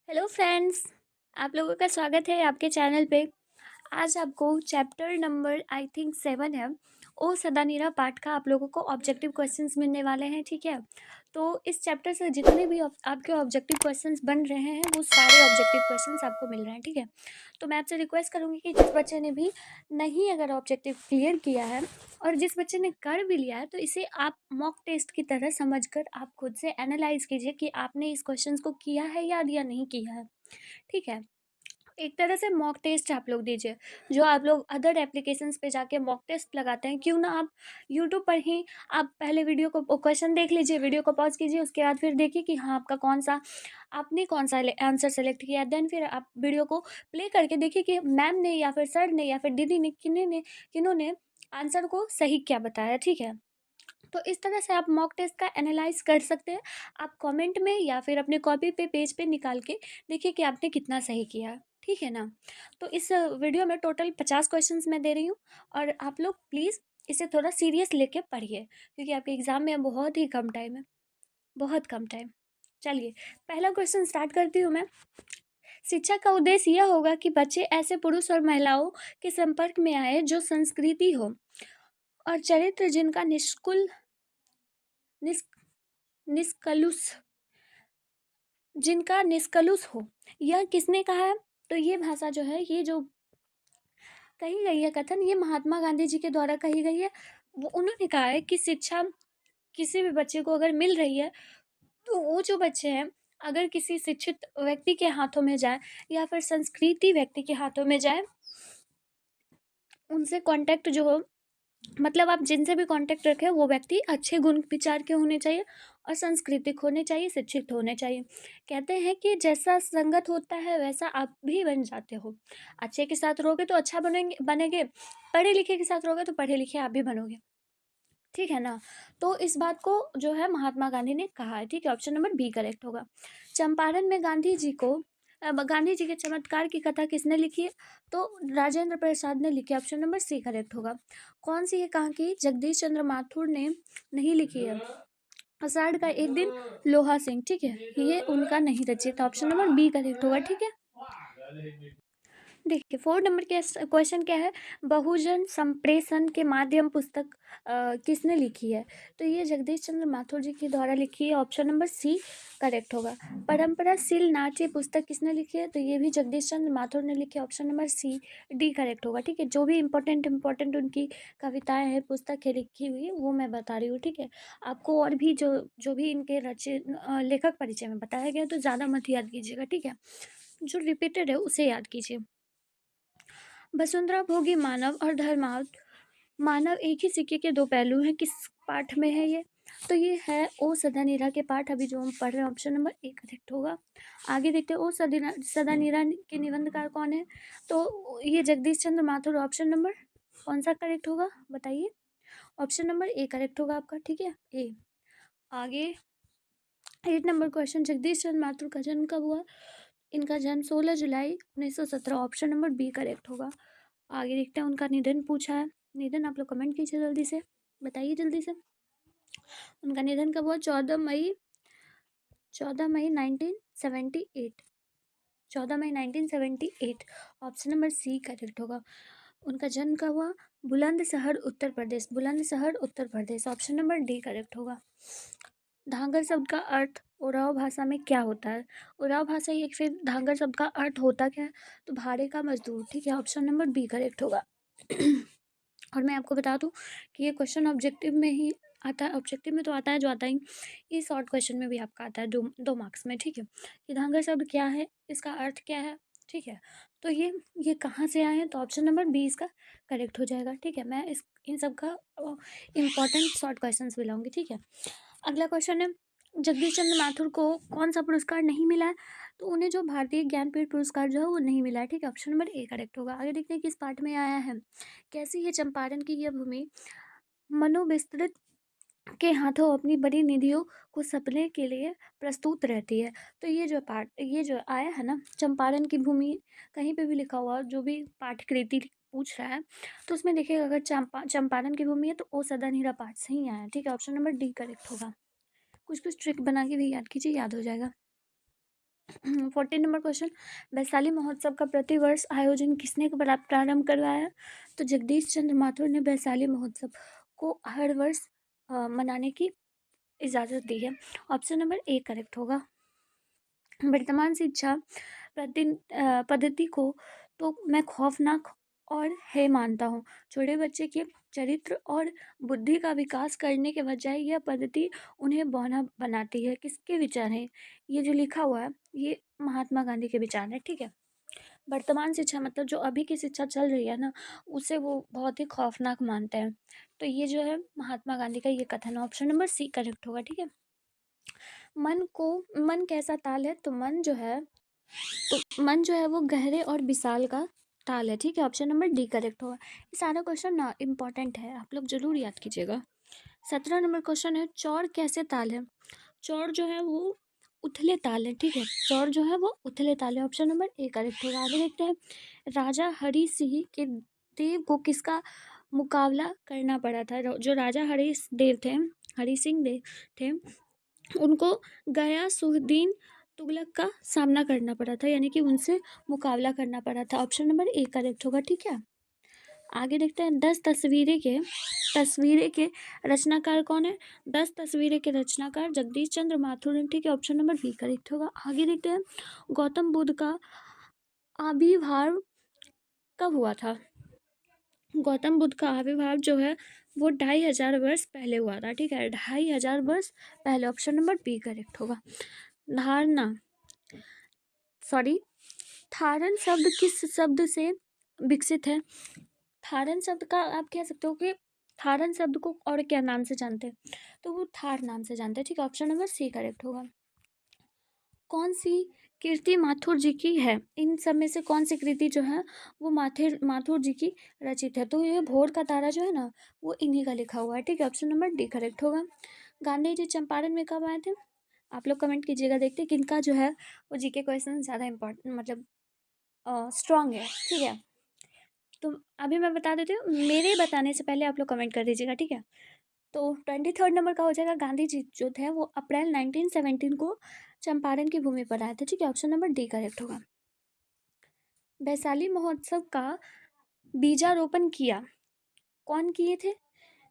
Hello friends, आप लोगों का स्वागत है आपके चैनल पे। आज आपको चैप्टर नंबर आई थिंक 7 है, ओ सदानीरा पाठ का आप लोगों को ऑब्जेक्टिव क्वेश्चंस मिलने वाले हैं। ठीक है, तो इस चैप्टर से जितने भी आपके ऑब्जेक्टिव क्वेश्चंस बन रहे हैं वो सारे ऑब्जेक्टिव क्वेश्चंस आपको मिल रहे हैं। ठीक है, तो मैं आपसे रिक्वेस्ट करूँगी कि जिस बच्चे ने भी नहीं अगर ऑब्जेक्टिव क्लियर किया है और जिस बच्चे ने कर भी लिया है तो इसे आप मॉक टेस्ट की तरह समझकर आप खुद से एनालाइज कीजिए कि आपने इस क्वेश्चंस को किया है या नहीं किया है। ठीक है, एक तरह से मॉक टेस्ट आप लोग दीजिए, जो आप लोग अदर एप्लीकेशंस पे जाके मॉक टेस्ट लगाते हैं, क्यों ना आप यूट्यूब पर ही आप पहले वीडियो को क्वेश्चन देख लीजिए, वीडियो को पॉज कीजिए, उसके बाद फिर देखिए कि हाँ आपका आपने कौन सा आंसर सेलेक्ट किया। देन फिर आप वीडियो को प्ले करके देखिए कि मैम ने या फिर सर ने या फिर दीदी ने किन्होंने आंसर को सही क्या बताया। ठीक है, तो इस तरह से आप मॉक टेस्ट का एनालाइज कर सकते हैं। आप कमेंट में या फिर अपने कॉपी पे पेज पे निकाल के देखिए कि आपने कितना सही किया। ठीक है ना, तो इस वीडियो में टोटल 50 क्वेश्चंस मैं दे रही हूँ और आप लोग प्लीज़ इसे थोड़ा सीरियस लेके पढ़िए, क्योंकि आपके एग्ज़ाम में बहुत ही कम टाइम है, बहुत कम टाइम। चलिए, पहला क्वेश्चन स्टार्ट करती हूँ मैं। शिक्षा का उद्देश्य यह होगा कि बच्चे ऐसे पुरुष और महिलाओं के संपर्क में आए जो संस्कृति हो और चरित्र निष् निष्कलुष जिनका निष्कलुष हो। यह किसने कहा है? तो ये भाषा जो है, ये जो कही गई है कथन, ये महात्मा गांधी जी के द्वारा कही गई है। वो उन्होंने कहा है कि शिक्षा किसी भी बच्चे को अगर मिल रही है तो वो जो बच्चे हैं, अगर किसी शिक्षित व्यक्ति के हाथों में जाए या फिर संस्कृति व्यक्ति के हाथों में जाए, उनसे कांटेक्ट जो हो, मतलब आप जिनसे भी कांटेक्ट रखें वो व्यक्ति अच्छे गुण विचार के होने चाहिए और सांस्कृतिक होने चाहिए, शिक्षित होने चाहिए। कहते हैं कि जैसा संगत होता है वैसा आप भी बन जाते हो। अच्छे के साथ रहोगे तो अच्छा बनेंगे, पढ़े लिखे के साथ रहोगे तो पढ़े लिखे आप भी बनोगे। ठीक है ना, तो इस बात को जो है महात्मा गांधी ने कहा है। ठीक है, ऑप्शन नंबर बी करेक्ट होगा। चंपारण में गांधी जी के चमत्कार की कथा किसने लिखी है? तो राजेंद्र प्रसाद ने लिखी है। ऑप्शन नंबर सी करेक्ट होगा। कौन सी ये कहानी जगदीश चंद्र माथुर ने नहीं लिखी है? आषाढ़ का एक दिन, लोहा सिंह। ठीक है, ये उनका नहीं रचित। ऑप्शन नंबर बी करेक्ट होगा। ठीक है, देखिए 4 नंबर के क्वेश्चन क्या है? बहुजन संप्रेषण के माध्यम पुस्तक किसने लिखी है? तो ये जगदीश चंद्र माथुर जी के द्वारा लिखी है। ऑप्शन नंबर सी करेक्ट होगा। परंपराशील नाट्य पुस्तक किसने लिखी है? तो ये भी जगदीश चंद्र माथुर ने लिखी है। Option number C D correct होगा। ठीक है, जो भी इंपॉर्टेंट उनकी कविताएं हैं, पुस्तक है लिखी हुई, वो मैं बता रही हूँ। ठीक है, आपको और भी जो जो भी इनके लेखक परिचय में बताया गया तो ज़्यादा मत याद कीजिएगा। ठीक है, जो रिपीटेड है उसे याद कीजिए। वसुंधरा भोगी मानव और धर्मार्थ मानव एक ही सिक्के के दो पहलू हैं, किस पाठ में है ये? तो ये है ओ सदानीरा के पाठ, अभी जो हम पढ़ रहे हैं। ऑप्शन नंबर ए करेक्ट होगा। आगे देखते हैं, ओ सदानीरा के निबंधकार कौन है? तो ये जगदीश चंद्र माथुर। ऑप्शन नंबर कौन सा करेक्ट होगा बताइए? ऑप्शन नंबर ए करेक्ट होगा आपका। ठीक है, ए। आगे 8 नंबर क्वेश्चन, जगदीश चंद्र माथुर का जन्म कब हुआ? इनका जन्म 16 जुलाई 1917। ऑप्शन नंबर बी करेक्ट होगा। आगे देखते हैं, उनका निधन पूछा है। निधन आप लोग कमेंट कीजिए, जल्दी से बताइए जल्दी से। उनका निधन कब हुआ? 14 मई 1978। 14 मई 1978। ऑप्शन नंबर सी करेक्ट होगा। उनका जन्म कब हुआ? Bulandshahr Uttar Pradesh. Bulandshahr Uttar Pradesh. Option number D correct होगा। धांगर शब्द का अर्थ उराव भाषा में क्या होता है? उराव भाषा या फिर धांगर शब्द का अर्थ होता क्या है? तो भाड़े का मजदूर। ठीक है, ऑप्शन नंबर बी करेक्ट होगा। और मैं आपको बता दूं कि ये क्वेश्चन ऑब्जेक्टिव में ही आता है। ऑब्जेक्टिव में तो आता है जो आता ही, ये शॉर्ट क्वेश्चन में भी आपका आता है 2 मार्क्स में। ठीक है, ये धांगर शब्द क्या है, इसका अर्थ क्या है? ठीक है, तो ये कहाँ से आए हैं? तो ऑप्शन नंबर बी इसका करेक्ट हो जाएगा। ठीक है, मैं इस इन सब का इम्पॉर्टेंट शॉर्ट क्वेश्चन भी लाऊंगी। ठीक है, अगला क्वेश्चन है, जगदीश चंद्र माथुर को कौन सा पुरस्कार नहीं मिला है? तो उन्हें जो भारतीय ज्ञानपीठ पुरस्कार जो है वो नहीं मिला है। ठीक है, ऑप्शन नंबर ए करेक्ट होगा। आगे देखते हैं किस पार्ट में आया है। कैसी है चंपारण की यह भूमि, मनोविस्तृत के हाथों अपनी बड़ी निधियों को सपने के लिए प्रस्तुत रहती है। तो ये जो आया है ना, चंपारण की भूमि, कहीं पे भी लिखा हुआ जो भी पाठकृति पूछ रहा है तो उसमें देखिएगा, अगर चंपारण की भूमि है तो ओ सदानीरा पाठ से ही आया है। ठीक है, ऑप्शन नंबर डी करेक्ट होगा। कुछ कुछ ट्रिक बना के भी याद कीजिए, याद हो जाएगा। 14 नंबर क्वेश्चन, वैशाली महोत्सव का प्रतिवर्ष आयोजन किसने प्रारंभ करवाया? तो जगदीश चंद्र माथुर ने वैशाली महोत्सव को हर वर्ष मनाने की इजाज़त दी है। ऑप्शन नंबर ए करेक्ट होगा। वर्तमान शिक्षा पद्धति को तो मैं खौफनाक और है मानता हूँ। छोटे बच्चे के चरित्र और बुद्धि का विकास करने के बजाय यह पद्धति उन्हें बौना बनाती है। किसके विचार हैं? ये जो लिखा हुआ है ये महात्मा गांधी के विचार हैं, ठीक है। वर्तमान शिक्षा मतलब जो अभी की शिक्षा चल रही है ना, उसे वो बहुत ही खौफनाक मानते हैं। तो ये जो है महात्मा गांधी का ये कथन है। ऑप्शन नंबर सी करेक्ट होगा, ठीक है। मन कैसा ताल है? तो मन जो है वो गहरे और विशाल का ताल है, ठीक है। ऑप्शन नंबर डी करेक्ट होगा। ये सारा क्वेश्चन ना इम्पॉर्टेंट है, आप लोग जरूर याद कीजिएगा। 17 नंबर क्वेश्चन है, चौड़ कैसे ताल है? चौड़ जो है वो उथले ताल है, ठीक है। चौड़ जो है वो उथले ताल है। ऑप्शन नंबर ए करेक्ट होगा। आगे देखते हैं, राजा हरि सिंह के देव को किसका मुकाबला करना पड़ा था? जो राजा हरि सिंह देव थे, उनको गयासुद्दीन तुगलक का सामना करना पड़ा था, यानी कि उनसे मुकाबला करना पड़ा था। ऑप्शन नंबर ए करेक्ट होगा, ठीक है। आगे देखते हैं, 10 तस्वीरें के रचनाकार कौन है? 10 तस्वीरें के रचनाकार जगदीश चंद्र माथुर हैं, ठीक है। ऑप्शन नंबर बी करेक्ट होगा। आगे देखते हैं, गौतम बुद्ध का आविर्भाव कब हुआ था? गौतम बुद्ध का आविर्भाव जो है वो 2500 वर्ष पहले हुआ था, ठीक है। 2500 वर्ष पहले। ऑप्शन नंबर बी करेक्ट होगा। थारन शब्द किस शब्द से विकसित है? थारन शब्द का आप कह सकते हो कि थारन शब्द को और क्या नाम से जानते हैं? तो वो थार नाम से जानते हैं, ठीक है। ऑप्शन नंबर सी करेक्ट होगा। कौन सी कृति माथुर जी की है? इन सब में से कौन सी कृति जो है वो माथुर जी की रचित है? तो ये भोर का तारा जो है ना, वो इन्हीं का लिखा हुआ है, ठीक है। ऑप्शन नंबर डी करेक्ट होगा। गांधी जी चंपारण में कब आए थे? आप लोग कमेंट कीजिएगा, देखते हैं किनका जो है वो जीके क्वेश्चन ज़्यादा इम्पोर्टेंट मतलब स्ट्रॉन्ग है, ठीक है। तो अभी मैं बता देती हूँ, मेरे बताने से पहले आप लोग कमेंट कर दीजिएगा, ठीक है। तो 23rd नंबर का हो जाएगा, गांधी जी जो थे वो अप्रैल 1917 को चंपारण की भूमि पर आए थे, ठीक है। ऑप्शन नंबर डी करेक्ट होगा। वैशाली महोत्सव का बीजारोपण किया, कौन किए थे?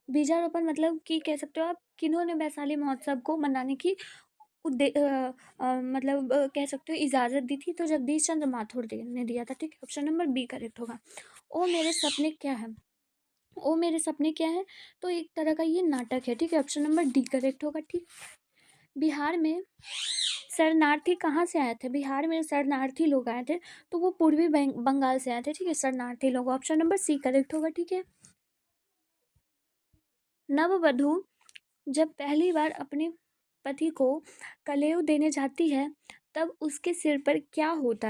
बीजारोपण मतलब कि कह सकते हो आप किन्होंने वैशाली महोत्सव को मनाने की कह सकते हो इजाज़त दी थी? तो जगदीश चंद्र माथुर ने दिया था, ठीक है। ऑप्शन नंबर बी करेक्ट होगा। ओ मेरे सपने क्या है? ओ मेरे सपने क्या है? तो एक तरह का ये नाटक है, ठीक है। ऑप्शन नंबर डी करेक्ट होगा, ठीक। बिहार में शरणार्थी कहाँ से आए थे? बिहार में शरणार्थी लोग आए थे, तो वो पूर्वी बंगाल से आए थे, ठीक है। शरणार्थी लोग। ऑप्शन नंबर सी करेक्ट होगा, ठीक है। नववधु जब पहली बार अपने पति को कलेव देने जाती है, तब उसके सिर पर क्या होता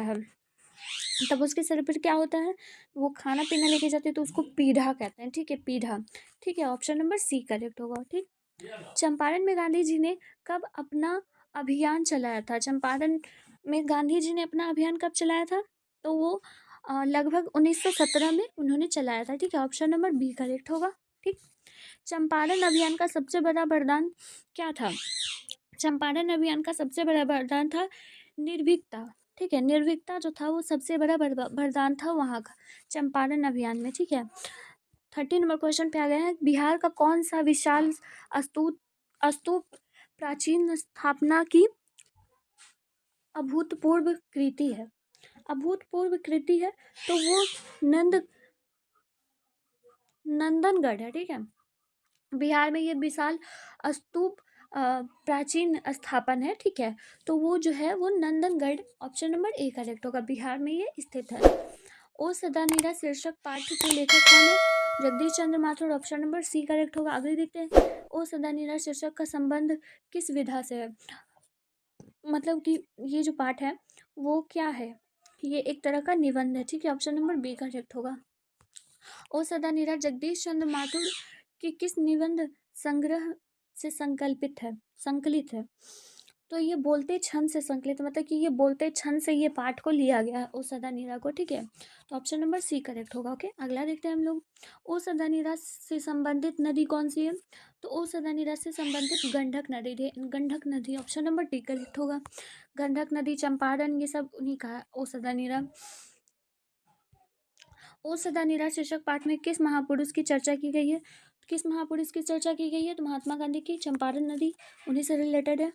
है? वो खाना पीना लेके जाते हैं, तो उसको पीढ़ा कहते हैं, ठीक है। पीढ़ा, ठीक है। ऑप्शन नंबर सी करेक्ट होगा, ठीक। चंपारण में गांधी जी ने कब अपना अभियान चलाया था? चंपारण में गांधी जी ने अपना अभियान कब चलाया था? तो वो लगभग 1917 में उन्होंने चलाया था, ठीक है। ऑप्शन नंबर बी करेक्ट होगा, ठीक। चंपारण अभियान का सबसे बड़ा वरदान क्या था? चंपारण अभियान का सबसे बड़ा वरदान था निर्भीकता, ठीक है। निर्भीकता जो था वो सबसे बड़ा वरदान था वहाँ का चंपारण अभियान में, ठीक है। 30 नंबर क्वेश्चन पे आ गया है, बिहार का कौन सा विशाल स्तूप स्तूप प्राचीन स्थापना की अभूतपूर्व कृति है? अभूतपूर्व कृति है, तो वो नंदनगढ़ है, ठीक है। बिहार में ये विशाल स्तूप प्राचीन स्थापन है, ठीक है। तो वो जो है वो Nandangarh, option number A correct होगा। बिहार में ये स्थित है। ओ सदा नीरा शीर्षक पाठ के लेखक कौन है? Jagdish Chandra Mathur. Option number C correct होगा। आगे देखते हैं, ओ सदा नीरा शीर्षक का संबंध किस विधा से है? मतलब कि ये जो पाठ है वो क्या है? ये एक तरह का निबंध है, ठीक है। ऑप्शन नंबर बी करेक्ट होगा। ओ सदा नीरा जगदीश चंद्र माथुर के किस निबंध संग्रह से संकलित है? तो ये बोलते छंद से संकलित, मतलब कि ये बोलते छंद से ये पाठ को लिया गया है, ओ सदा नीरा को, ठीक है। तो ऑप्शन नंबर सी करेक्ट होगा। ओके, अगला देखते हैं हम लोग। ओ सदा नीरा से संबंधित नदी कौन सी है? तो ओ सदा नीरा से संबंधित गंडक नदी है, गंडक नदी, ऑप्शन नंबर डी करेक्ट होगा। गंडक नदी, चंपारण, ये सब उन्हीं का है ओ सदा नीरा। ओ सदा नीरा शीर्षक पाठ में किस महापुरुष की चर्चा की गई है? किस महापुरुष की चर्चा की गई है? तो महात्मा गांधी की। चंपारण नदी उन्हीं से रिलेटेड है।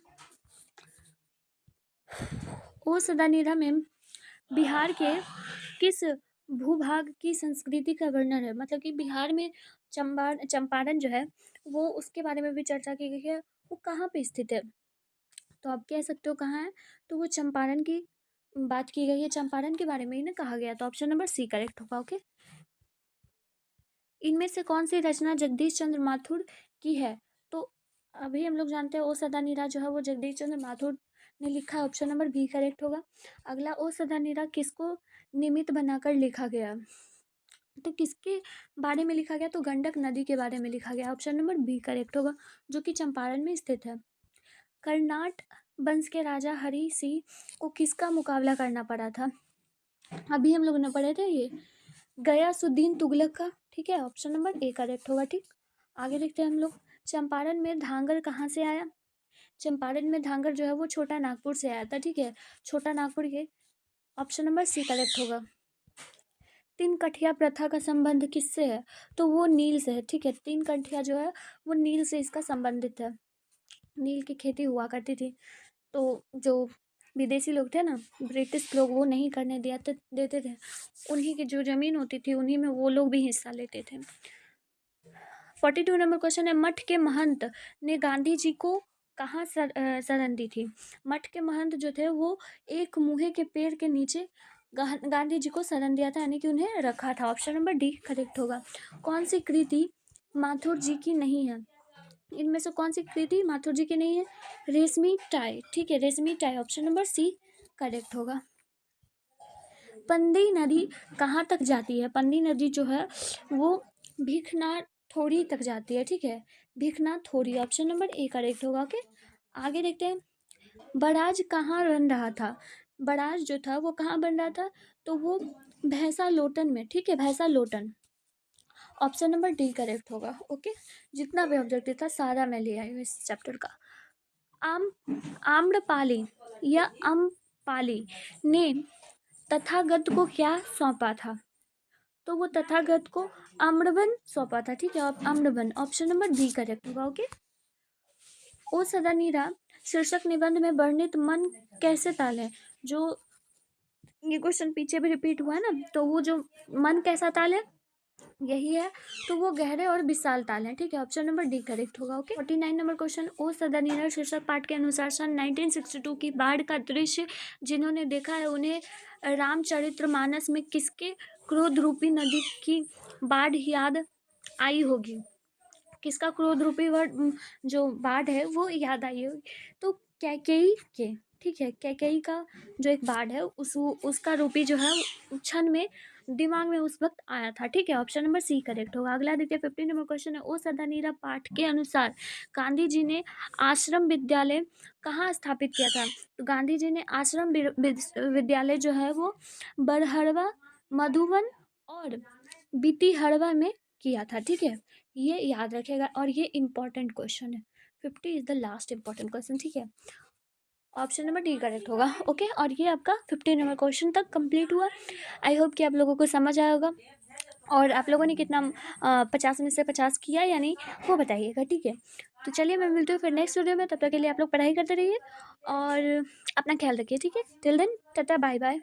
ओ सदा नीरा में बिहार के किस भूभाग की संस्कृति का वर्णन है? मतलब कि बिहार में चंपारण जो है वो, उसके बारे में भी चर्चा की गई है। वो कहाँ पे स्थित है? तो आप कह सकते हो कहाँ है, तो वो चंपारण की बात की गई है, चंपारण के बारे में ही ना कहा गया। तो ऑप्शन नंबर सी करेक्ट होगा। ओके, इनमें से कौन सी रचना जगदीश चंद्र माथुर की है? तो अभी हम लोग जानते हैं ओ सदा नीरा जो है वो जगदीश चंद्र माथुर ने लिखा है, ऑप्शन नंबर बी करेक्ट होगा। अगला, ओ सदा नीरा किसको निमित्त बनाकर लिखा गया? तो किसके बारे में लिखा गया? तो गंडक नदी के बारे में लिखा गया, ऑप्शन नंबर बी करेक्ट होगा, जो कि चंपारण में स्थित है। कर्नाट वंश के राजा हरि सिंह को किसका मुकाबला करना पड़ा था? अभी हम लोग ने पढ़े थे ये, गयासुद्दीन तुगलक का, ठीक है, ऑप्शन नंबर ए करेक्ट होगा। ठीक, आगे देखते हैं हम लोग। चंपारण में धांगर कहाँ से आया? चंपारण में धांगर जो है वो छोटा नागपुर से आया था, ठीक है, छोटा नागपुर के, ऑप्शन नंबर सी करेक्ट होगा। तीन कठिया प्रथा का संबंध किससे है? तो वो नील से है, ठीक है, तीन कठिया जो है वो नील से इसका संबंधित है। नील की खेती हुआ करती थी, तो जो विदेशी लोग थे ना, ब्रिटिश लोग, वो नहीं करने देते थे, उन्हीं की जो जमीन होती थी उन्हीं में वो लोग भी हिस्सा लेते थे। 42 नंबर क्वेश्चन है, मठ के महंत ने गांधी जी को कहाँ शरण दी थी? मठ के महंत जो थे वो एक मुहे के पेड़ के नीचे गांधी जी को शरण दिया था, यानी कि उन्हें रखा था, ऑप्शन नंबर डी करेक्ट होगा। कौन सी कृति माथुर जी की नहीं है? इनमें से कौन सी कृति माथुर जी की नहीं है? रेशमी टाई, ठीक है, रेशमी tie, option number C correct होगा। पंदी नदी कहाँ तक जाती है? पंदी नदी जो है वो भिखना थोड़ी तक जाती है, ठीक है, भिखना थोड़ी, ऑप्शन नंबर ए करेक्ट होगा। ओके, आगे देखते हैं। बराज कहाँ बन रहा था? बराज जो था वो कहाँ बन रहा था? तो वो भैंसा लोटन में, ठीक है, भैंसा Lotan, option number D correct होगा। ओके, जितना भी ऑब्जेक्टिव था सारा मैं ले आई हूँ इस चैप्टर का। आम्रपाली या अम्पाली ने तथागत को क्या सौंपा था? तो वो तथागत को आम्रवन सौंपा था, ठीक है, आम्रवन, ऑप्शन नंबर बी करेक्ट होगा। ओके, ओ सदा नीरा शीर्षक निबंध में वर्णित मन कैसे ताल है? जो ये क्वेश्चन पीछे भी रिपीट हुआ है ना, तो वो जो मन कैसा ताल है यही है, तो वो गहरे और विशाल ताल है, ठीक है, ऑप्शन नंबर डी करेक्ट होगा। ओके, 49 नंबर क्वेश्चन, ओ सदा नीरा शीर्षक पाठ के अनुसार सन 1962 की बाढ़ का दृश्य जिन्होंने देखा है उन्हें रामचरितमानस में किसके क्रोध रूपी नदी की बाढ़ याद आई होगी? किसका क्रोध रूपी वर्ड जो बाढ़ है वो याद आई होगी? तो कैकेयी के, ठीक है, कैकेयी का जो एक बाढ़ है उसका रूपी जो है क्षण में दिमाग में उस वक्त आया था, ठीक है, ऑप्शन नंबर सी करेक्ट होगा। अगला देखिए, 50 नंबर क्वेश्चन है, ओ सदा नीरा पाठ के अनुसार गांधी जी ने आश्रम विद्यालय कहाँ स्थापित किया था? तो गांधी जी ने आश्रम विद्यालय जो है वो बरहड़वा, मधुबन और बीतीहड़वा में किया था, ठीक है, ये याद रखेगा और ये इंपॉर्टेंट क्वेश्चन है। 50 is the last important question, ठीक है, ऑप्शन नंबर डी करेक्ट होगा। ओके, और ये आपका 50 नंबर क्वेश्चन तक कंप्लीट हुआ। आई होप कि आप लोगों को समझ आया होगा और आप लोगों ने कितना 50 में से 50 किया या नहीं वो बताइएगा, ठीक है। तो चलिए मैं मिलती हूँ फिर नेक्स्ट वीडियो में, तब तक के लिए आप लोग पढ़ाई करते रहिए और अपना ख्याल रखिए, ठीक है, till then tata bye bye.